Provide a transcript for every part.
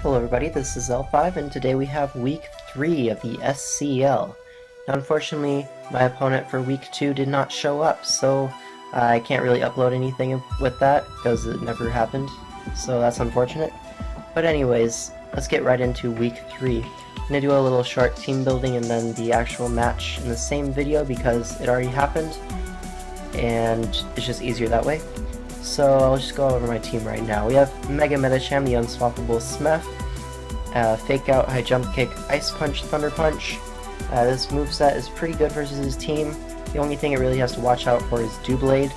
Hello everybody, this is L5 and today we have week 3 of the SCL. Now unfortunately, my opponent for week 2 did not show up, so I can't really upload anything with that because it never happened, so that's unfortunate. But anyways, let's get right into week 3. I'm going to do a little short team building and then the actual match in the same video because it already happened and it's just easier that way. So I'll just go over my team right now. We have Mega Metacham, the Unswappable Smurf, Fake Out, High Jump Kick, Ice Punch, Thunder Punch. This moveset is pretty good versus his team. The only thing it really has to watch out for is Doublade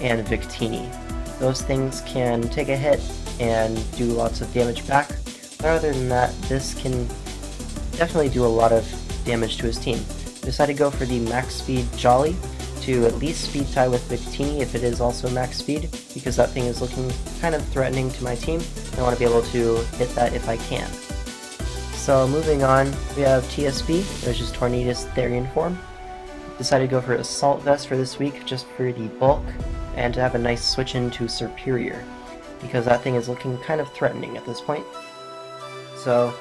and Victini. Those things can take a hit and do lots of damage back, but other than that, this can definitely do a lot of damage to his team. I decided to go for the max speed Jolly to at least speed tie with Victini if it is also max speed, because that thing is looking kind of threatening to my team. I want to be able to hit that if I can. So moving on, we have TSB, which is Tornadus Therian form. Decided to go for Assault Vest for this week just for the bulk, and to have a nice switch into Superior, because that thing is looking kind of threatening at this point. So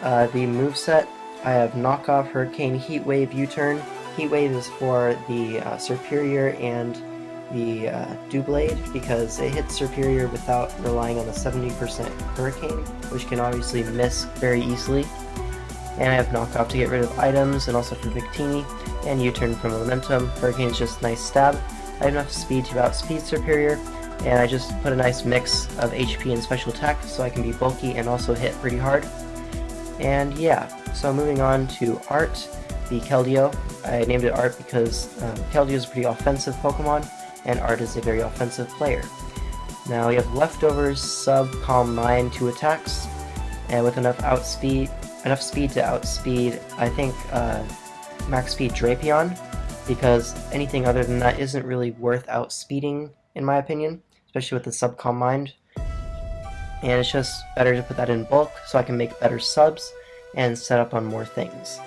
the moveset, I have Knockoff, Hurricane, Heat Wave, U-Turn. Heat Wave is for the Superior and the Doublade, because it hits Superior without relying on the 70% Hurricane, which can obviously miss very easily. And I have Knockoff to get rid of items, and also for Victini, and U-Turn from Momentum. Hurricane is just nice stab. I have enough speed to outspeed Superior, and I just put a nice mix of HP and special attack so I can be bulky and also hit pretty hard. And yeah, so moving on to Art, the Keldeo. I named it Art because Keldeo is a pretty offensive Pokemon, and Art is a very offensive player. Now we have Leftovers, Sub, Calm Mind, 2 attacks, and with enough speed to outspeed, I think, max speed Drapion, because anything other than that isn't really worth outspeeding, in my opinion, especially with the Sub Calm Mind. And it's just better to put that in bulk so I can make better subs and set up on more things.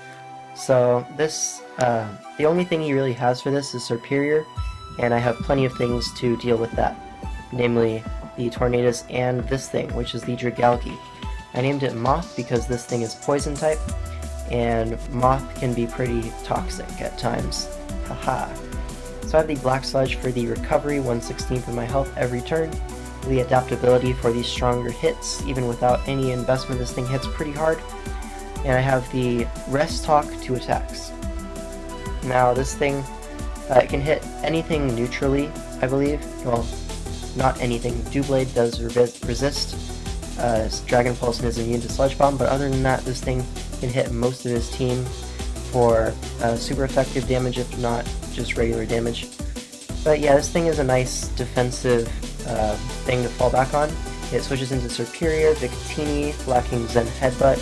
So this, the only thing he really has for this is Superior, and I have plenty of things to deal with that, namely the Tornadus and this thing, which is the Dragalge. I named it Moth because this thing is Poison type, and Moth can be pretty toxic at times. Haha. So I have the Black Sludge for the recovery, 1/16 of my health every turn, the adaptability for the stronger hits, even without any investment this thing hits pretty hard. And I have the Rest Talk, 2 attacks. Now this thing, it can hit anything neutrally, I believe. Well, not anything. Doublade does resist Dragon Pulse and is immune to Sludge Bomb, but other than that, this thing can hit most of his team for super effective damage, if not just regular damage. But yeah, this thing is a nice defensive thing to fall back on. It switches into Superior, Victini, lacking Zen Headbutt,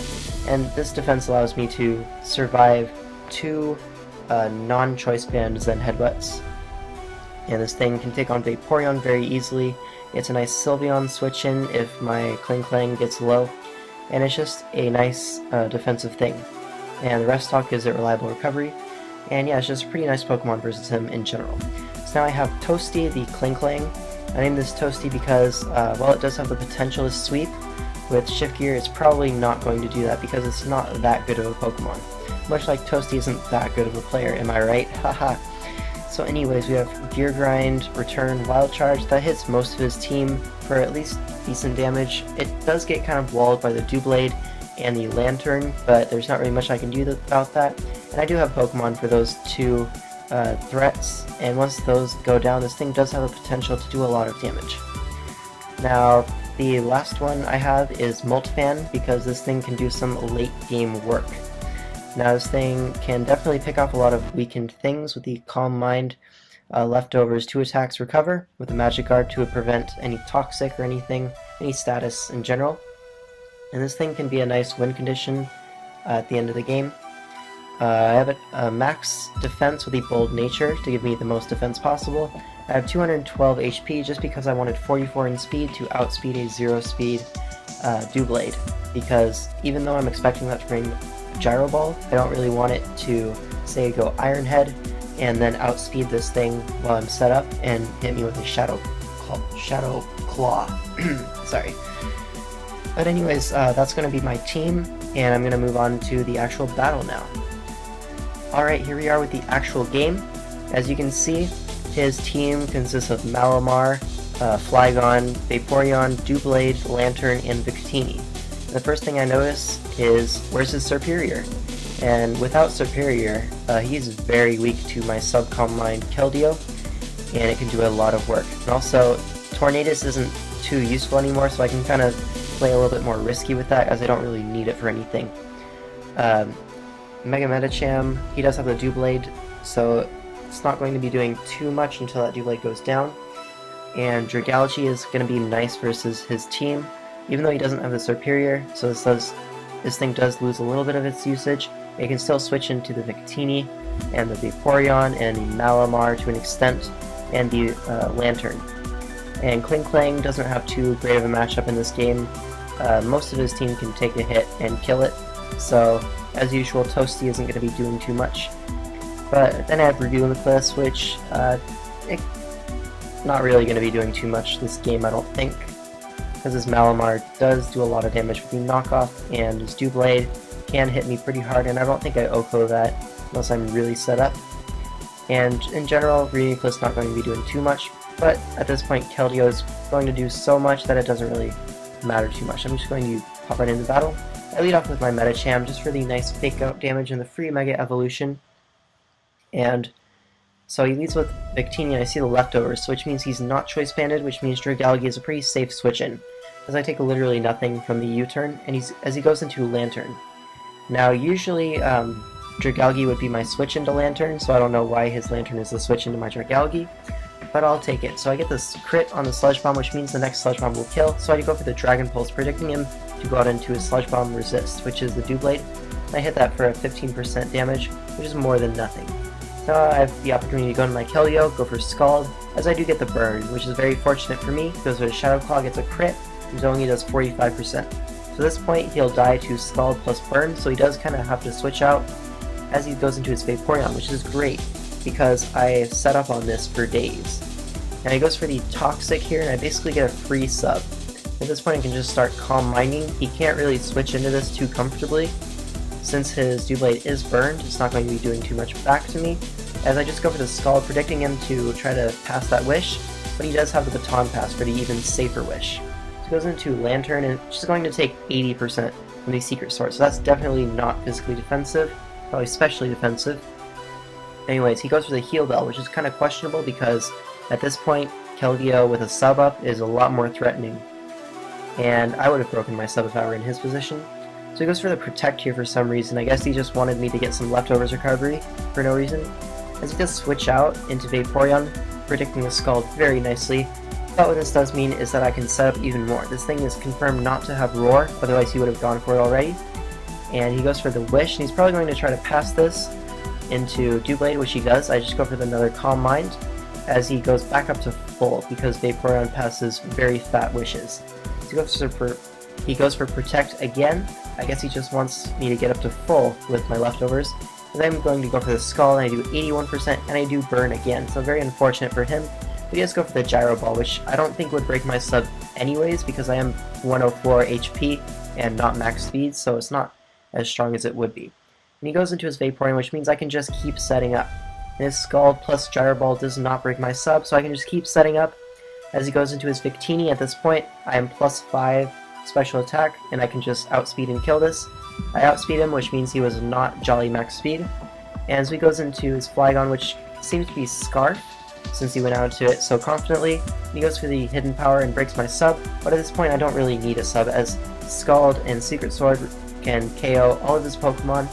and this defense allows me to survive 2 non-choice band Zen Headbutts. And this thing can take on Vaporeon very easily. It's a nice Sylveon switch in if my Kling Klang gets low, and it's just a nice defensive thing. And the Rest Talk gives it reliable recovery, and yeah, it's just a pretty nice Pokemon versus him in general. So now I have Toasty, the Kling Klang. I named this Toasty because while it does have the potential to sweep, with Shift Gear it's probably not going to do that because it's not that good of a Pokemon. Much like Toasty isn't that good of a player, am I right? Haha. So anyways, we have Gear Grind, Return, Wild Charge. That hits most of his team for at least decent damage. It does get kind of walled by the Doublade and the Lantern, but there's not really much I can do about that. And I do have Pokemon for those 2 threats, and once those go down, this thing does have the potential to do a lot of damage. Now, the last one I have is Multifan, because this thing can do some late game work. Now this thing can definitely pick off a lot of weakened things with the Calm Mind, Leftovers, 2 attacks, Recover, with the Magic Guard to prevent any toxic or anything, any status in general. And this thing can be a nice win condition at the end of the game. I have a max defense with the Bold Nature to give me the most defense possible. I have 212 HP just because I wanted 44 in speed to outspeed a 0 speed Doublade, because even though I'm expecting that to bring Gyro Ball, I don't really want it to, say, go Iron Head and then outspeed this thing while I'm set up and hit me with a Shadow Claw. Sorry. But anyways, that's going to be my team, and I'm going to move on to the actual battle now. Alright, here we are with the actual game. As you can see, his team consists of Malamar, Flygon, Vaporeon, Doublade, Lantern, and Victini. The first thing I notice is, where's his Superior? And without Superior, he's very weak to my Subcom line Keldeo, and it can do a lot of work. And also, Tornadus isn't too useful anymore, so I can kind of play a little bit more risky with that, as I don't really need it for anything. Mega Medicham, he does have the Doublade, so it's not going to be doing too much until that Doublade goes down. And Dragalge is going to be nice versus his team, even though he doesn't have the Superior, so this thing does lose a little bit of its usage. It can still switch into the Victini, and the Vaporeon, and the Malamar to an extent, and the Lantern. And Klinklang doesn't have too great of a matchup in this game. Most of his team can take a hit and kill it, so as usual Toasty isn't going to be doing too much. But then I have Reduliclus, which not really going to be doing too much this game, I don't think, because his Malamar does do a lot of damage with the knockoff, and his Doublade can hit me pretty hard, and I don't think I OHKO that unless I'm really set up. And in general, Reduliclus not going to be doing too much, but at this point Keldeo is going to do so much that it doesn't really matter too much. I'm just going to hop right into battle. I lead off with my Medicham just for the nice fake out damage and the free Mega Evolution. And so he leads with Victini, and I see the leftovers, which means he's not Choice Banded, which means Dragalge is a pretty safe switch in, as I take literally nothing from the U-turn, and as he goes into Lantern. Now usually Dragalge would be my switch into Lantern, so I don't know why his Lantern is the switch into my Dragalge, but I'll take it. So I get this crit on the Sludge Bomb, which means the next Sludge Bomb will kill, so I go for the Dragon Pulse, predicting him to go out into his Sludge Bomb Resist, which is the Doublade. I hit that for a 15% damage, which is more than nothing. Now I have the opportunity to go into my Keldeo, go for Scald, as I do get the Burn, which is very fortunate for me, goes for the Shadow Claw, gets a crit, and only does 45%. So at this point he'll die to Scald plus Burn, so he does kind of have to switch out as he goes into his Vaporeon, which is great, because I set up on this for days. Now he goes for the Toxic here, and I basically get a free sub. At this point I can just start Calm Minding. He can't really switch into this too comfortably. Since his Doublade is burned, it's not going to be doing too much back to me, as I just go for the Scald, predicting him to try to pass that Wish, but he does have the Baton Pass for the even safer Wish. So he goes into Lantern, and she's going to take 80% from the Secret Sword, so that's definitely not physically defensive, probably specially defensive. Anyways, he goes for the Heal Bell, which is kind of questionable because at this point, Keldeo with a sub up is a lot more threatening, and I would have broken my sub if I were in his position. So he goes for the Protect here for some reason. I guess he just wanted me to get some leftovers recovery for no reason. As he does switch out into Vaporeon, predicting the Scald very nicely. But what this does mean is that I can set up even more. This thing is confirmed not to have Roar, otherwise he would have gone for it already. And he goes for the Wish, and he's probably going to try to pass this into Doublade, which he does. I just go for another Calm Mind, as he goes back up to full, because Vaporeon passes very fat Wishes. So he goes for Protect again. I guess he just wants me to get up to full with my leftovers. And then I'm going to go for the Skull, and I do 81%, and I do Burn again, so very unfortunate for him. But he does go for the Gyro Ball, which I don't think would break my sub anyways, because I am 104 HP and not max speed, so it's not as strong as it would be. And he goes into his Vaporeon, which means I can just keep setting up. And his Skull plus Gyro Ball does not break my sub, so I can just keep setting up. As he goes into his Victini, at this point, I am +5 special attack, and I can just outspeed and kill this. I outspeed him, which means he was not Jolly max speed. And as he goes into his Flygon, which seems to be Scarf, since he went out to it so confidently, he goes for the Hidden Power and breaks my sub, but at this point I don't really need a sub, as Scald and Secret Sword can KO all of his Pokemon,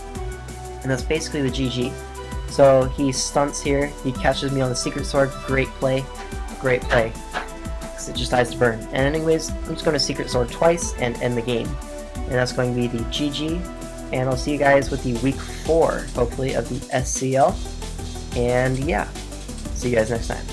and that's basically the GG. So he stunts here, he catches me on the Secret Sword, great play, because it just dies to Burn. And anyways, I'm just going to Secret Sword twice and end the game. And that's going to be the GG, and I'll see you guys with the week 4, hopefully, of the SCL. And yeah, see you guys next time.